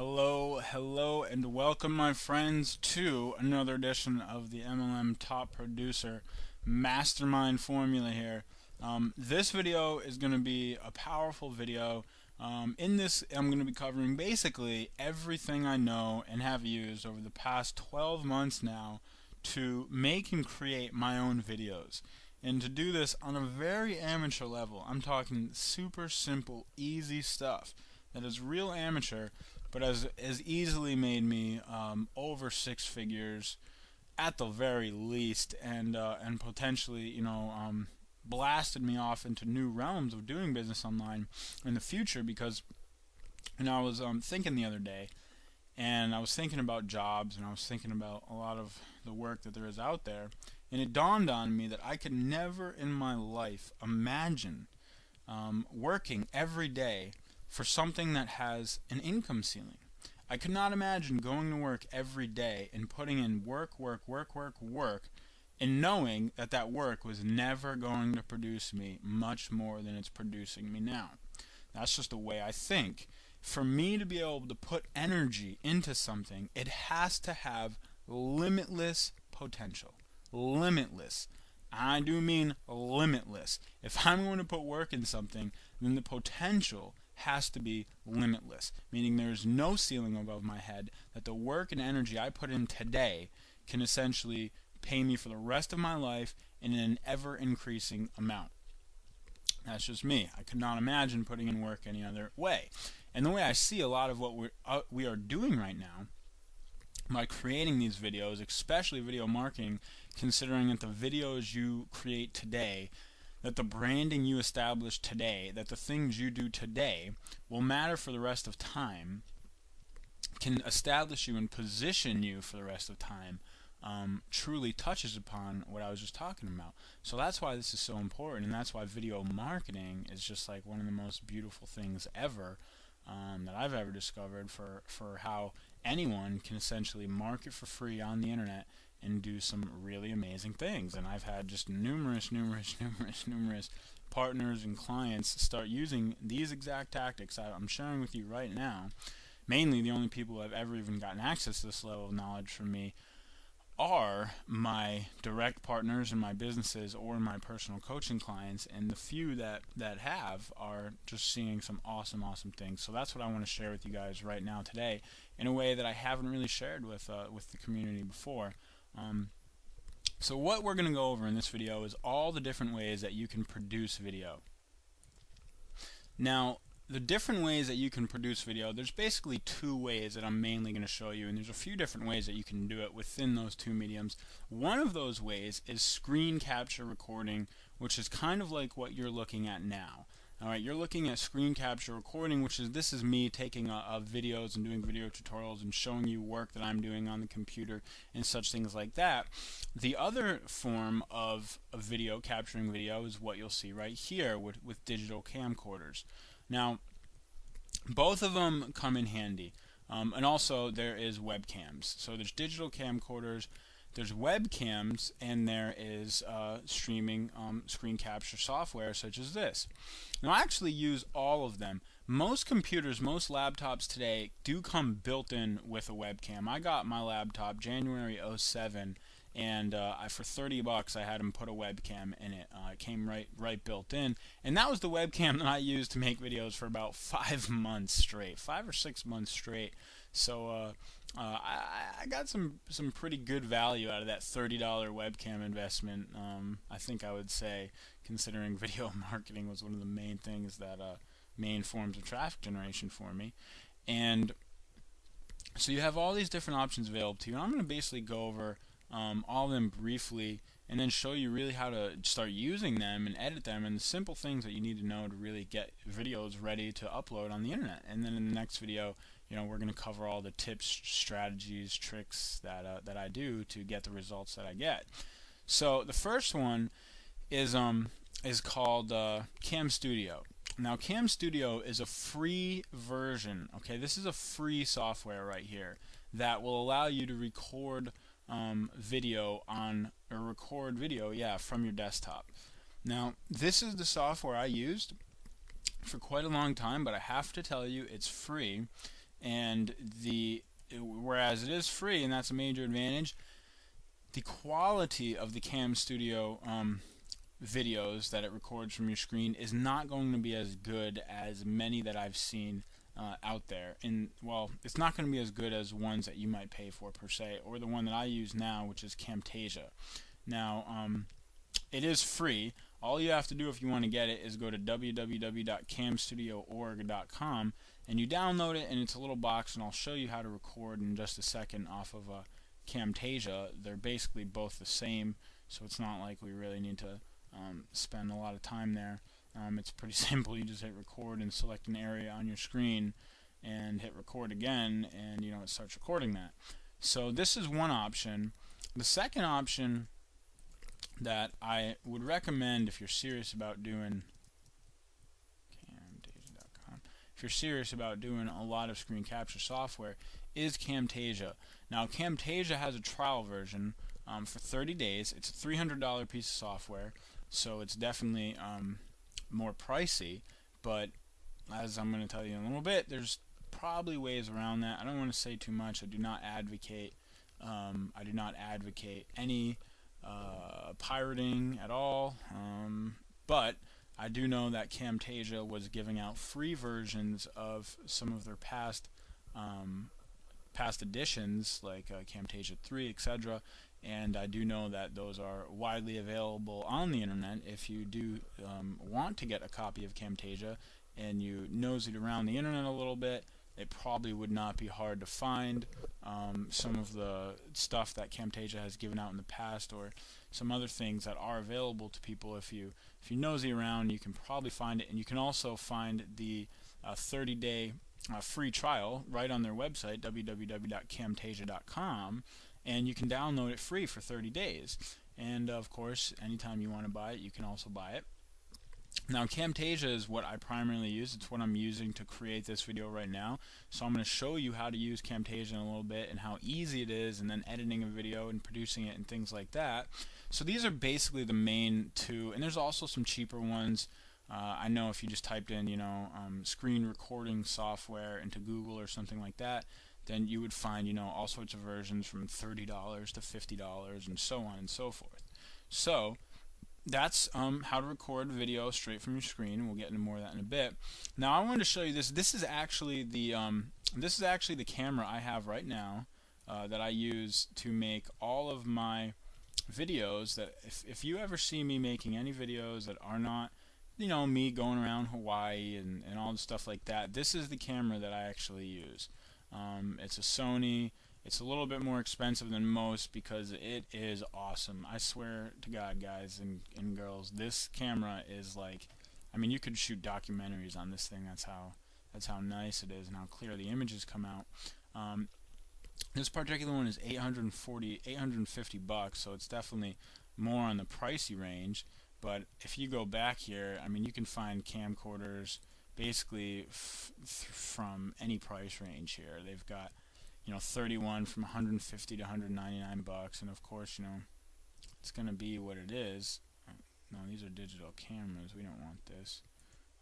Hello, and welcome, my friends, to another edition of the MLM Top Producer Mastermind Formula here. This video is going to be a powerful video. In this, I'm going to be covering basically everything I know and have used over the past 12 months now to make and create my own videos. And to do this on a very amateur level. I'm talking super simple, easy stuff that is real amateur, but has easily made me over six figures at the very least, and potentially, blasted me off into new realms of doing business online in the future. Because I was thinking the other day, and I was thinking about jobs, and I was thinking about a lot of the work that there is out there, and it dawned on me that I could never in my life imagine working every day for something that has an income ceiling. I could not imagine going to work every day and putting in work, and knowing that that work was never going to produce me much more than it's producing me now. That's just the way I think. For me to be able to put energy into something, it has to have limitless potential. Limitless. I do mean limitless. If I'm going to put work in something, then the potential has to be limitless, meaning there's no ceiling above my head, that the work and energy I put in today can essentially pay me for the rest of my life in an ever-increasing amount. That's just me. I could not imagine putting in work any other way. And the way I see a lot of what we are doing right now by creating these videos, especially video marketing, considering that the videos you create today, that the branding you establish today, that the things you do today will matter for the rest of time, can establish you and position you for the rest of time, truly touches upon what I was just talking about. So that's why this is so important, and that's why video marketing is just like one of the most beautiful things ever that I've ever discovered for how anyone can essentially market for free on the internet and do some really amazing things. And I've had just numerous partners and clients start using these exact tactics I'm sharing with you right now. Mainly the only people who have ever even gotten access to this level of knowledge from me are my direct partners in my businesses or my personal coaching clients, and the few that have are just seeing some awesome things. So that's what I want to share with you guys right now today in a way that I haven't really shared with the community before. So what we're going to go over in this video is all the different ways that you can produce video. Now, the different ways that you can produce video, there's basically two ways that I'm mainly going to show you, and there's a few different ways that you can do it within those two mediums. One of those ways is screen capture recording, which is kind of like what you're looking at now. Alright, you're looking at screen capture recording, which is, this is me taking videos and doing video tutorials and showing you work that I'm doing on the computer and such things like that. The other form of video, capturing video, is what you'll see right here with digital camcorders. Now, both of them come in handy, and also there is webcams. So there's digital camcorders, there's webcams, and there is streaming screen capture software such as this. Now, I actually use all of them. Most computers, most laptops today do come built in with a webcam. I got my laptop January 07, and for $30 I had them put a webcam in it. It came right built in, and that was the webcam that I used to make videos for about 5 months straight, 5 or 6 months straight. So I got some pretty good value out of that $30 webcam investment. I think I would say, considering video marketing was one of the main things that main forms of traffic generation for me. And so you have all these different options available to you, and I'm going to basically go over all of them briefly, and then show you really how to start using them and edit them, and the simple things that you need to know to really get videos ready to upload on the internet. And then in the next video, we're going to cover all the tips, strategies, tricks that I do to get the results that I get. So the first one is called Cam Studio. Now, Cam Studio is a free version. Okay, this is a free software right here that will allow you to record video from your desktop. Now, this is the software I used for quite a long time, but I have to tell you, it's free, and whereas it is free, and that's a major advantage, the quality of the Cam Studio videos that it records from your screen is not going to be as good as many that I've seen out there. And well, it's not going to be as good as ones that you might pay for per se, or the one that I use now, which is Camtasia. Now, it is free. All you have to do if you want to get it is go to www.camstudioorg.com and you download it, and it's a little box, and I'll show you how to record in just a second off of Camtasia. They're basically both the same, so it's not like we really need to spend a lot of time there. It's pretty simple. You just hit record and select an area on your screen and hit record again, and it starts recording that. So this is one option. The second option that I would recommend if you're serious about doing Camtasia.com, if you're serious about doing a lot of screen capture software, is Camtasia. Now, Camtasia has a trial version for 30 days. It's a $300 piece of software, so it's definitely more pricey, but as I'm going to tell you in a little bit, there's probably ways around that. I don't want to say too much. I do not advocate any pirating at all, but I do know that Camtasia was giving out free versions of some of their past editions, like Camtasia 3, etc. And I do know that those are widely available on the internet. If you do want to get a copy of Camtasia and you nosed around the internet a little bit, it probably would not be hard to find some of the stuff that Camtasia has given out in the past, or some other things that are available to people. If you nosy around, you can probably find it, and you can also find the 30-day free trial right on their website, www.camtasia.com, and you can download it free for 30 days. And of course, anytime you want to buy it, you can also buy it. Now, Camtasia is what I primarily use. It's what I'm using to create this video right now. So I'm going to show you how to use Camtasia in a little bit, and how easy it is, and then editing a video and producing it and things like that. So these are basically the main two, and there's also some cheaper ones. I know if you just typed in, screen recording software into Google or something like that, then you would find, all sorts of versions from $30 to $50 and so on and so forth. So that's how to record video straight from your screen. We'll get into more of that in a bit. Now, I wanted to show you this. This is actually the camera I have right now that I use to make all of my videos. That if you ever see me making any videos that are not, me going around Hawaii and all the stuff like that, this is the camera that I actually use. It's a Sony. It's a little bit more expensive than most because it is awesome. I swear to God, guys and girls, this camera is like, you could shoot documentaries on this thing. That's how nice it is and how clear the images come out. This particular one is $850, so it's definitely more on the pricey range. But if you go back here, you can find camcorders basically from any price range here. They've got 31 from 150 to 199 bucks, and of course, it's going to be what it is. No, these are digital cameras. We don't want this.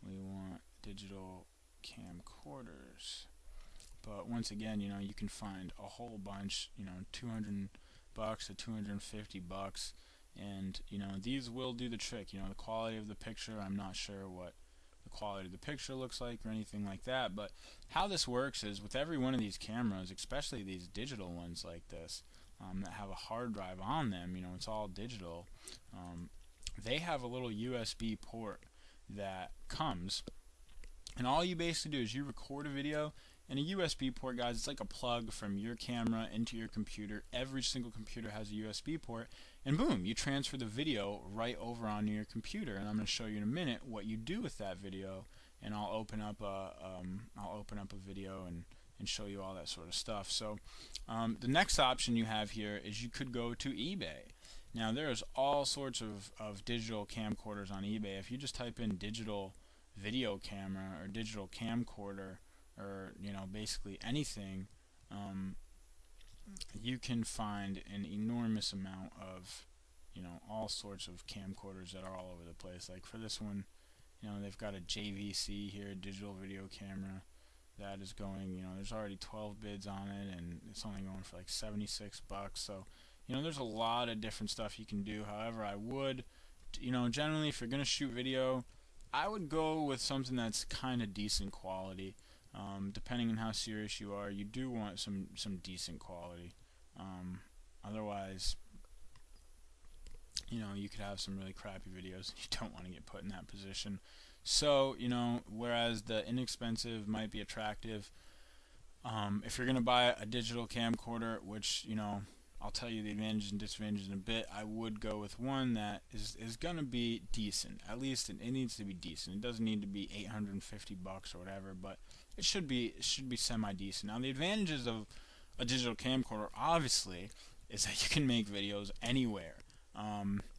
We want digital camcorders. But once again, you can find a whole bunch, 200 bucks to 250 bucks, and these will do the trick. The quality of the picture, I'm not sure what the quality of the picture looks like or anything like that, but how this works is with every one of these cameras, especially these digital ones like this that have a hard drive on them, it's all digital, they have a little USB port that comes, and all you basically do is you record a video. And a USB port, guys, it's like a plug from your camera into your computer. Every single computer has a USB port, and boom, you transfer the video right over onto your computer. And I'm going to show you in a minute what you do with that video. And I'll open up a video and show you all that sort of stuff. So the next option you have here is you could go to eBay. Now, there's all sorts of digital camcorders on eBay. If you just type in digital video camera or digital camcorder, or basically anything, you can find an enormous amount of all sorts of camcorders that are all over the place. Like for this one, they've got a JVC here, digital video camera. that is going, there's already 12 bids on it, and it's only going for like 76 bucks. So there's a lot of different stuff you can do. However, I would, generally, if you're going to shoot video, I would go with something that's kind of decent quality. Depending on how serious you are, you do want some decent quality. Otherwise, you could have some really crappy videos. You don't want to get put in that position. So, whereas the inexpensive might be attractive, if you're going to buy a digital camcorder, which, I'll tell you the advantages and disadvantages in a bit, I would go with one that is going to be decent. At least it needs to be decent. It doesn't need to be 850 bucks or whatever, but it should be semi-decent. Now, the advantages of a digital camcorder, obviously, is that you can make videos anywhere.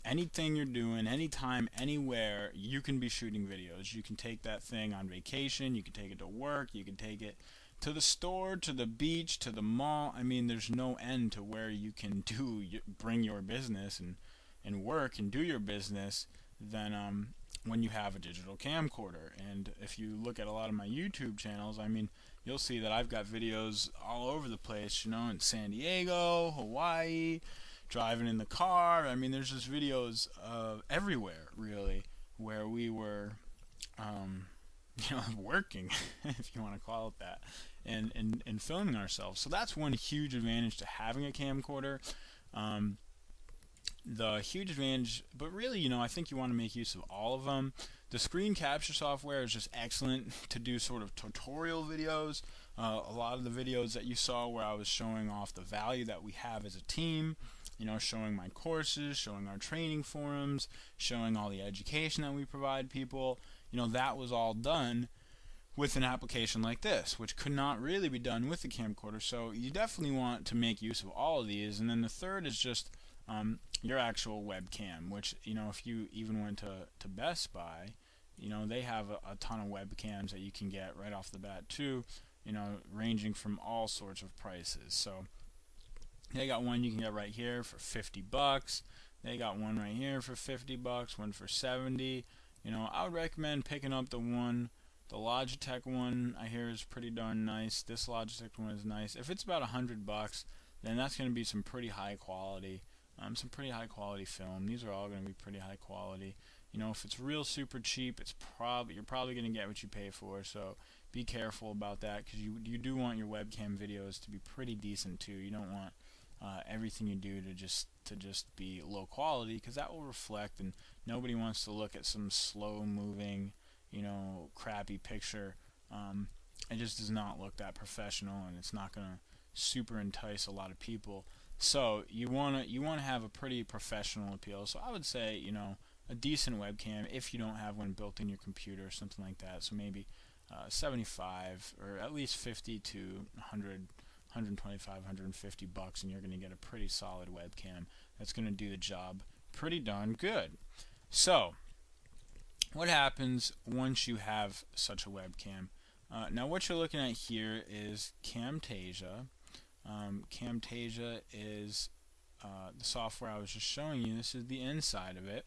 Anything you're doing, anytime, anywhere, you can be shooting videos. You can take that thing on vacation, you can take it to work, you can take it to the store, to the beach, to the mall. I mean, there's no end to where you can bring your business and work and do your business than when you have a digital camcorder. And if you look at a lot of my YouTube channels, I mean, you'll see that I've got videos all over the place, in San Diego, Hawaii, driving in the car. I mean, there's just videos everywhere, really, where we were working, if you want to call it that, and filming ourselves. So that's one huge advantage to having a camcorder. The huge advantage, but really, I think you want to make use of all of them. The screen capture software is just excellent to do sort of tutorial videos. A lot of the videos that you saw where I was showing off the value that we have as a team, showing my courses, showing our training forums, showing all the education that we provide people, that was all done with an application like this, which could not really be done with the camcorder. So you definitely want to make use of all of these. And then the third is just your actual webcam, which, if you even went to Best Buy, they have a ton of webcams that you can get right off the bat too, ranging from all sorts of prices. So they got one you can get right here for 50 bucks. They got one right here for 50 bucks, one for 70. I would recommend picking up the Logitech one. I hear is pretty darn nice. This Logitech one is nice. If it's about 100 bucks, then that's going to be some pretty high quality, film. These are all going to be pretty high quality. If it's real super cheap, you're probably going to get what you pay for. So be careful about that, because you do want your webcam videos to be pretty decent too. You don't want everything you do to just be low quality, because that will reflect, and nobody wants to look at some slow moving, crappy picture. It just does not look that professional, and it's not going to super entice a lot of people. So you want to have a pretty professional appeal. So I would say, a decent webcam, if you don't have one built in your computer or something like that. So maybe 75 or at least 50 to 100, 125, 150 bucks, and you're going to get a pretty solid webcam that's going to do the job pretty darn good. So what happens once you have such a webcam? Now what you're looking at here is Camtasia. Camtasia is the software I was just showing you. This is the inside of it.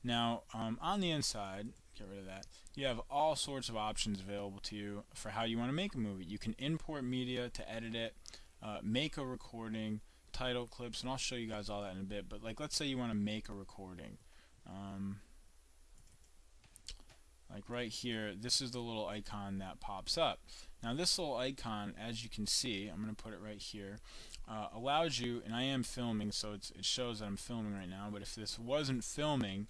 Now on the inside, get rid of that, you have all sorts of options available to you for how you want to make a movie. You can import media to edit it, make a recording, title clips, and I'll show you guys all that in a bit. But like, let's say you want to make a recording. Like right here, this is the little icon that pops up. Now this little icon, as you can see, I'm going to put it right here, allows you, and I am filming, so it shows that I'm filming right now, but if this wasn't filming,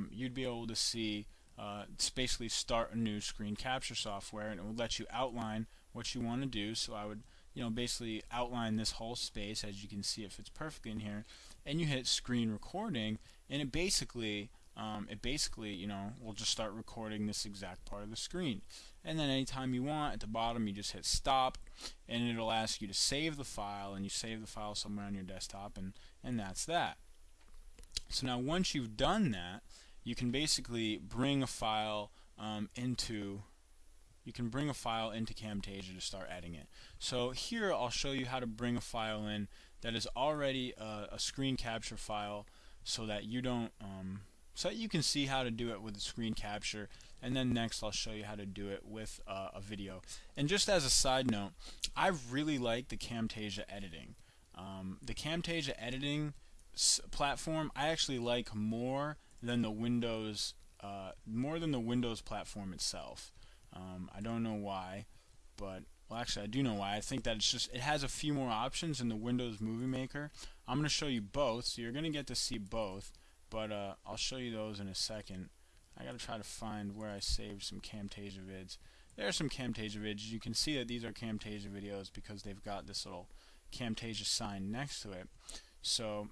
you'd be able to see, it's basically start a new screen capture software, and it will let you outline what you want to do. So I would, basically outline this whole space. As you can see, it fits perfectly in here, and you hit screen recording, and it basically will just start recording this exact part of the screen. And then anytime you want, at the bottom, you just hit stop, and it'll ask you to save the file, and you save the file somewhere on your desktop, and that's that. So now once you've done that, you can basically bring a file into Camtasia to start editing it. So here I'll show you how to bring a file in that is already a screen capture file, so that you don't so that you can see how to do it with the screen capture. And then next I'll show you how to do it with a video. And just as a side note, I really like the Camtasia editing. The Camtasia editing platform I actually like more than the Windows platform itself. I don't know why, but well, actually I do know why. I think that it has a few more options than the Windows Movie Maker. I'm going to show you both, so you're going to get to see both, but I'll show you those in a second. I got to try to find where I saved some Camtasia vids. There are some Camtasia vids. You can see that these are Camtasia videos because they've got this little Camtasia sign next to it. So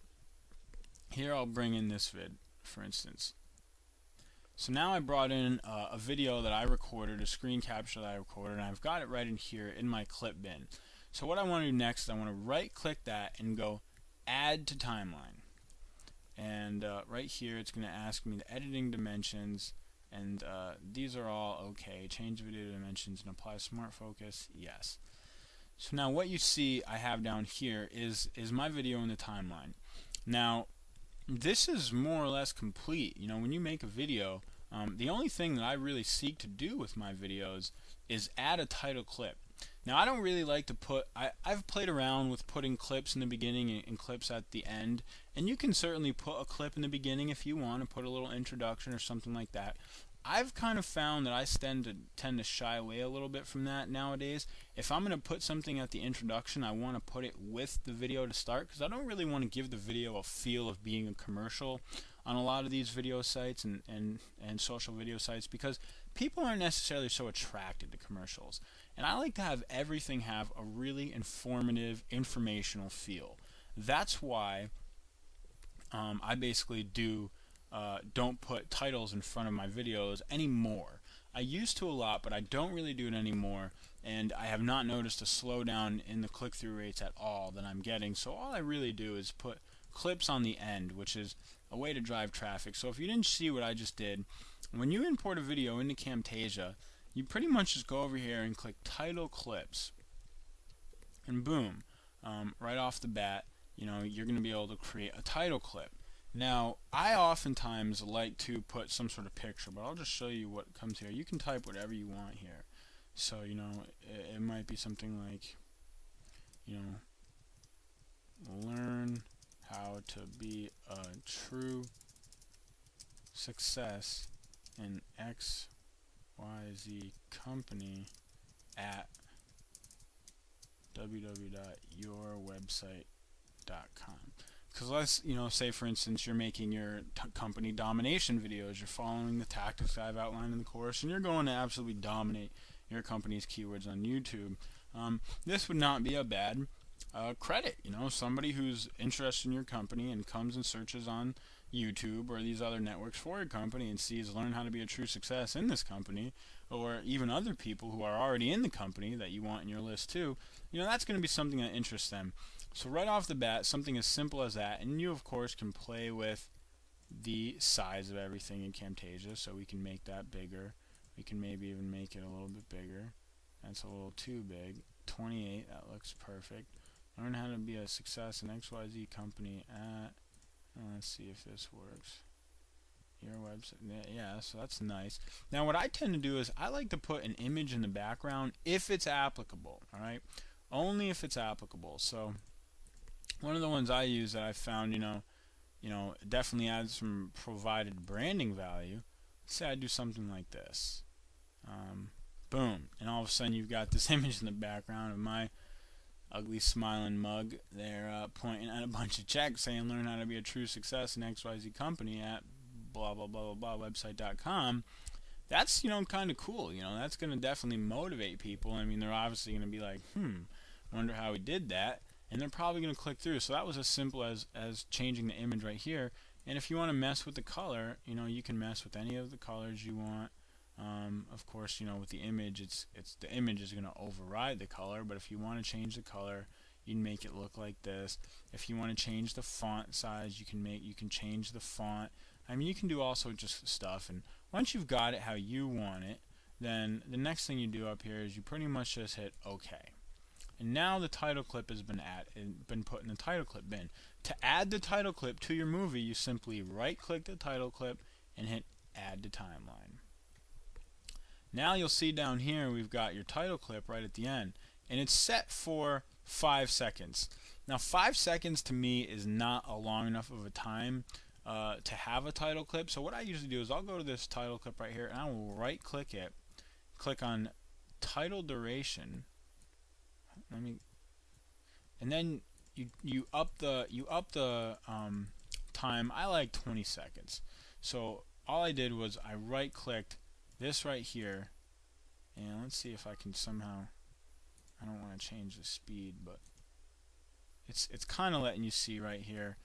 here I'll bring in this vid, for instance. So now I brought in a video that I recorded, a screen capture that I recorded, and I've got it right in here in my clip bin. So what I want to do next is I want to right click that and go add to timeline. And right here it's going to ask me the editing dimensions, and these are all okay. Change video dimensions and apply smart focus, yes. So now what you see I have down here is my video in the timeline. Now this is more or less complete. You know, when you make a video, the only thing that I really seek to do with my videos is add a title clip. Now I don't really like to put, I've played around with putting clips in the beginning and clips at the end, and you can certainly put a clip in the beginning if you want to put a little introduction or something like that. I've kind of found that I tend to shy away a little bit from that nowadays. If I'm going to put something at the introduction, I want to put it with the video to start, because I don't really want to give the video a feel of being a commercial on a lot of these video sites and social video sites, because people aren't necessarily so attracted to commercials. And I like to have everything have a really informative, informational feel. That's why I basically don't put titles in front of my videos anymore. I used to a lot, but I don't really do it anymore, and I have not noticed a slowdown in the click-through rates at all that I'm getting. So all I really do is put clips on the end, which is a way to drive traffic. So if you didn't see what I just did, when you import a video into Camtasia, you pretty much just go over here and click title clips, and boom, right off the bat, you know, you're going to be able to create a title clip. Now, I oftentimes like to put some sort of picture, but I'll just show you what comes here. You can type whatever you want here. So, you know, it might be something like, you know, learn how to be a true success in XYZ company at www.yourwebsite.com. Because let's, you know, say for instance you're making your company domination videos, you're following the tactics I've outlined in the course, and you're going to absolutely dominate your company's keywords on YouTube. This would not be a bad credit. You know, somebody who's interested in your company and comes and searches on YouTube or these other networks for your company and sees learn how to be a true success in this company, or even other people who are already in the company that you want in your list too, you know, that's going to be something that interests them. So right off the bat, something as simple as that, and you of course can play with the size of everything in Camtasia, so we can make that bigger. We can maybe even make it a little bit bigger. That's a little too big. 28, that looks perfect. Learn how to be a success in XYZ company at, let's see if this works. Your website, yeah, so that's nice. Now what I tend to do is I like to put an image in the background if it's applicable, alright? Only if it's applicable. So one of the ones I use that I found, you know, definitely adds some provided branding value. Let's say I do something like this. Boom, and all of a sudden you've got this image in the background of my ugly smiling mug there pointing at a bunch of checks saying learn how to be a true success in XYZ company at blah blah blah blah blah website.com. That's, you know, kind of cool. You know, that's going to definitely motivate people. I mean, they're obviously going to be like, wonder how he did that, and they're probably going to click through. So that was as simple as changing the image right here. And if you want to mess with the color, you know, you can mess with any of the colors you want. Of course, you know, with the image, it's the image is going to override the color, but if you want to change the color, you can make it look like this. If you want to change the font size, you can change the font. I mean, you can do all sorts of stuff, and once you've got it how you want it, then the next thing you do up here is you pretty much just hit OK. And now the title clip has been put in the title clip bin. To add the title clip to your movie, you simply right-click the title clip and hit add to timeline. Now you'll see down here we've got your title clip right at the end, and it's set for 5 seconds. Now 5 seconds to me is not a long enough of a time to have a title clip. So what I usually do is I'll go to this title clip right here and I will right click it, click on title duration, and then you up the time. I like 20 seconds. So all I did was I right clicked this right here, and let's see if I can somehow, I don't want to change the speed, but it's kind of letting you see right here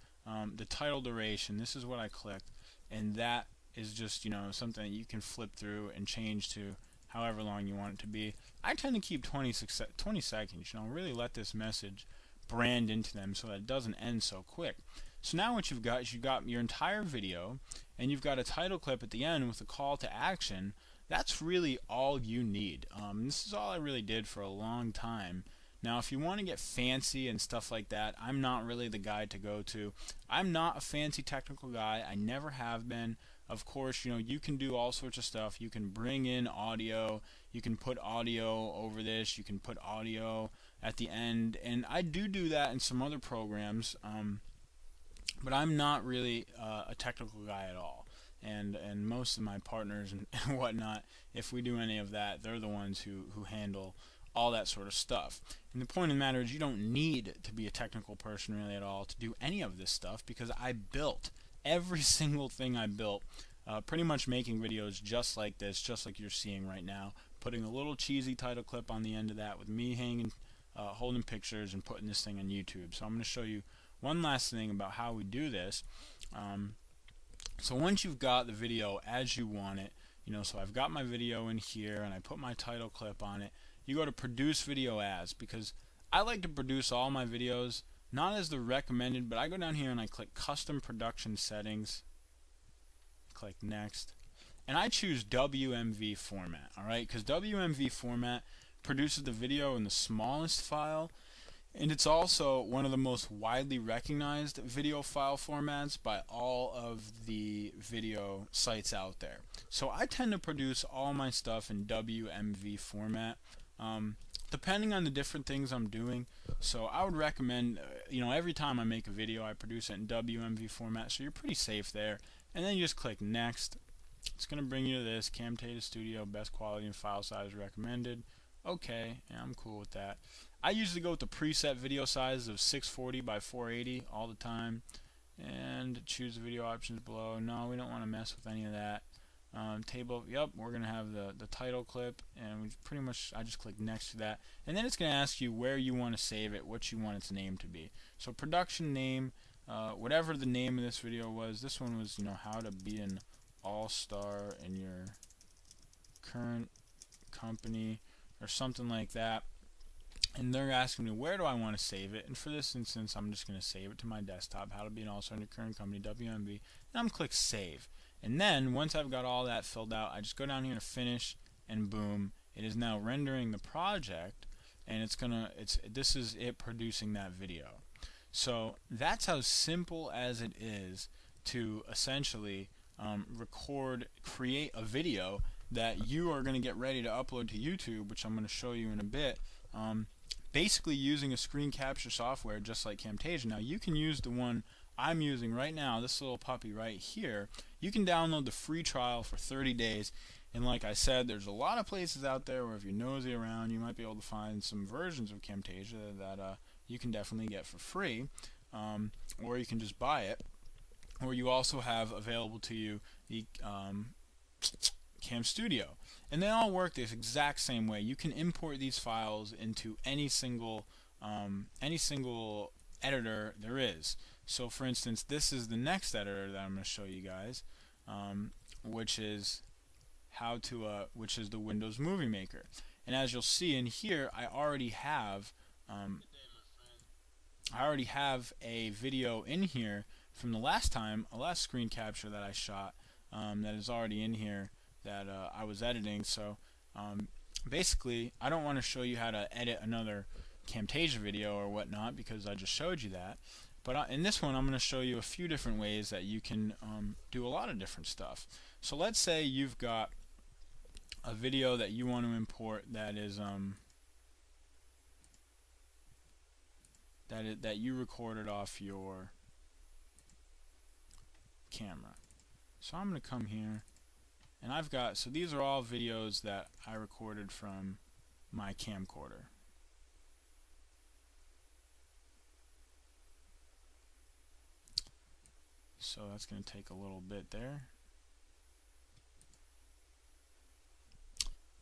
the title duration. This is what I clicked, and that is just, you know, something that you can flip through and change to however long you want it to be. I tend to keep 20 seconds, you know, really let this message brand into them so that it doesn't end so quick. So now what you've got is you've got your entire video, and you've got a title clip at the end with a call to action. That's really all you need. This is all I really did for a long time. Now if you want to get fancy and stuff like that, I'm not really the guy to go to. I'm not a fancy technical guy. I never have been. Of course, you know, you can do all sorts of stuff. You can bring in audio, you can put audio over this, you can put audio at the end, and I do that in some other programs, but I'm not really a technical guy at all. And most of my partners and whatnot, if we do any of that, they're the ones who handle all that sort of stuff. And the point of the matter is you don't need to be a technical person really at all to do any of this stuff, because I built every single thing I built, pretty much making videos just like this, just like you're seeing right now, putting a little cheesy title clip on the end of that with me hanging, holding pictures and putting this thing on YouTube. So I'm going to show you one last thing about how we do this. So once you've got the video as you want it, you know, so I've got my video in here and I put my title clip on it, you go to produce video as, because I like to produce all my videos not as the recommended, but I go down here and I click custom production settings, click next, and I choose WMV format. Alright, because WMV format produces the video in the smallest file, and it's also one of the most widely recognized video file formats by all of the video sites out there. So I tend to produce all my stuff in WMV format, depending on the different things I'm doing. So I would recommend, you know, every time I make a video I produce it in WMV format, so you're pretty safe there. And then you just click next. It's going to bring you to this Camtasia Studio, best quality and file size recommended. Okay, yeah, I'm cool with that. I usually go with the preset video size of 640 by 480 all the time, and choose the video options below. No, we don't want to mess with any of that. Table, yep, we're going to have the title clip, and we pretty much, I just click next to that, and then it's going to ask you where you want to save it, what you want its name to be. So production name, whatever the name of this video was. This one was, you know, how to be an all-star in your current company or something like that. And they're asking me where do I want to save it, and for this instance I'm just going to save it to my desktop, how to be an all-star in your current company, WMV, and I'm click save. And then once I've got all that filled out, I just go down here to finish, and boom, it is now rendering the project, and this is it producing that video. So that's how simple as it is to essentially create a video that you are going to get ready to upload to YouTube, which I'm going to show you in a bit. Basically using a screen capture software just like Camtasia. Now you can use the one I'm using right now, this little puppy right here. You can download the free trial for 30 days, and like I said, there's a lot of places out there where if you're nosy around you might be able to find some versions of Camtasia that you can definitely get for free, or you can just buy it, or you also have available to you the Cam Studio, and they all work this exact same way. You can import these files into any single editor there is. So for instance, this is the next editor that I'm going to show you guys, which is the Windows Movie Maker. And as you'll see in here, I already have a video in here from the last screen capture that I shot, that is already in here that I was editing. So basically I don't want to show you how to edit another Camtasia video or whatnot, because I just showed you that. But in this one I'm going to show you a few different ways that you can do a lot of different stuff. So let's say you've got a video that you want to import that is that you recorded off your camera. So I'm going to come here, and I've got, so these are all videos that I recorded from my camcorder. So that's going to take a little bit there.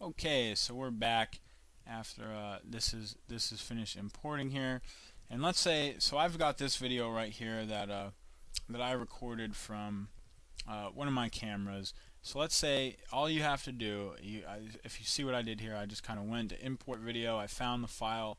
Okay, so we're back after this is finished importing here, and let's say, so I've got this video right here that that I recorded from one of my cameras. So let's say all you have to do, if you see what I did here, I just kind of went to import video. I found the file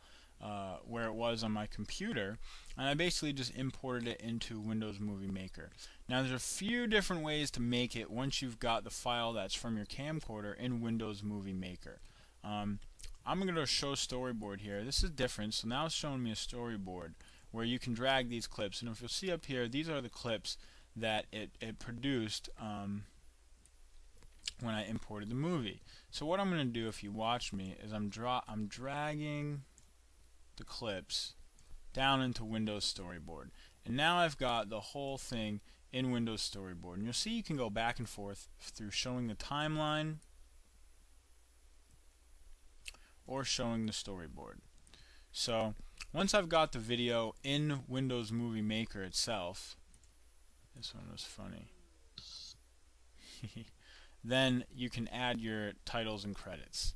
where it was on my computer, and I basically just imported it into Windows Movie Maker. Now there's a few different ways to make it once you've got the file that's from your camcorder in Windows Movie Maker. I'm going to show storyboard here. This is different, so now it's showing me a storyboard where you can drag these clips, and if you'll see up here, these are the clips that it produced when I imported the movie. So what I'm going to do, if you watch me, is I'm dragging the clips down into Windows Storyboard, and now I've got the whole thing in Windows Storyboard, and you'll see you can go back and forth through showing the timeline or showing the storyboard. So once I've got the video in Windows Movie Maker itself, this one was funny, then you can add your titles and credits.